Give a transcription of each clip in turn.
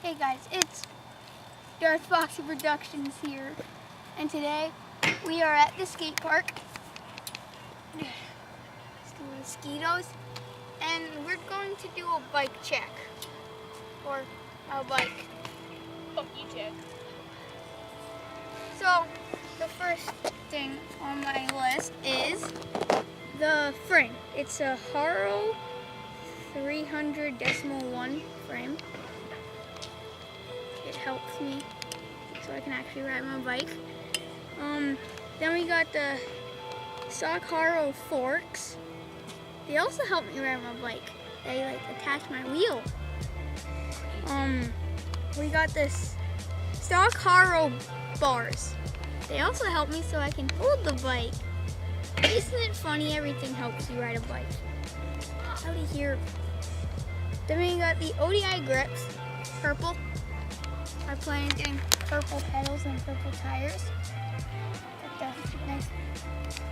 Hey guys, it's Darth Foxy Productions here, and today we are at the skate park. Let's do mosquitoes, and we're going to do a bike check, or a bike. Oh, you check. So, the first thing on my list is the frame. It's a Haro 300.1 frame. It helps me so I can actually ride my bike. Then we got the stock Haro forks. They also help me ride my bike. They attach my wheel. We got this stock Haro bars. They also help me so I can hold the bike. Isn't it funny? Everything helps you ride a bike. Out of here. Then we got the ODI grips, purple. I plan on getting purple pedals and purple tires. Got the nice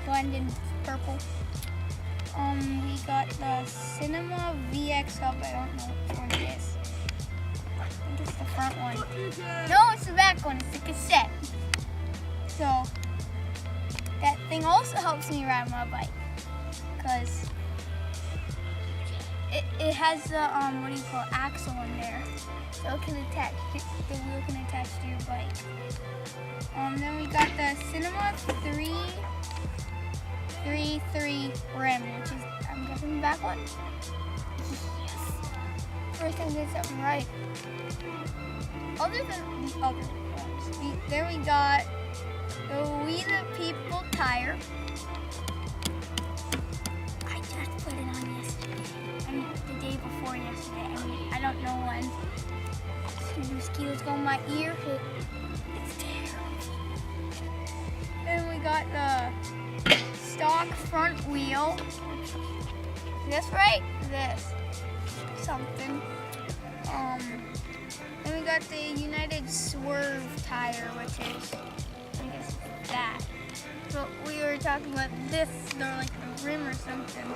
blend in purple. We got the Cinema VX Hub. I don't know which one it is. I think it's the front one. No, it's the back one. It's the cassette. So that thing also helps me ride my bike because it has the axle in there, so it can attach. The wheel can attach to your bike. Then we got the Cinema 333 rim, which is, I'm guessing, the back one. Yes. First time I did something right. Other than the other ones, then we got the We the People tire. I just put it on yesterday. I mean, the day before yesterday. I don't know when. Some mosquitoes go in my ear. It's terrible. Then we got the stock front wheel. Is this right? This. Something. Then we got the United Swerve tire, which is, I guess, that. But we were talking about this, like the rim or something.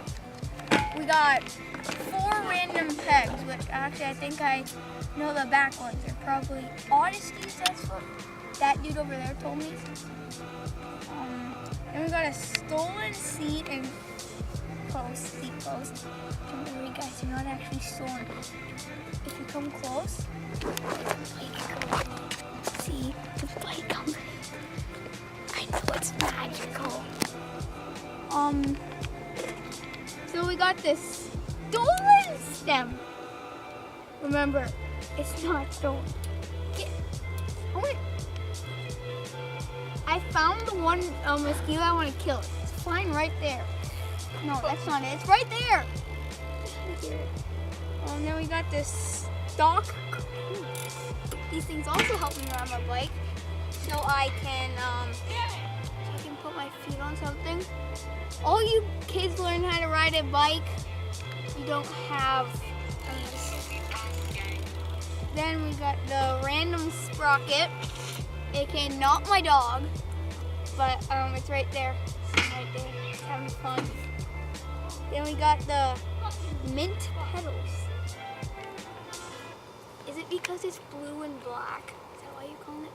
We got 4 random pegs, which actually I think I know the back ones. They're probably Odysseys, that's what that dude over there told me. Then we got a stolen seat and seat post. Don't worry guys, they're not actually stolen. If you come close, see the bike company. I know it's magical. So we got this stolen stem. Remember, it's not stolen. I found the one mosquito I want to kill. It's flying right there. No, that's not it. It's right there. Then we got this stock. These things also help me ride my bike, so I can put my feet on something. All you kids learn how to ride a bike. You don't have these. Then we got the random sprocket, aka not my dog, but it's right there. It's right there. It's having fun. Then we got the mint pedals. Is it because it's blue and black? Is that why you call it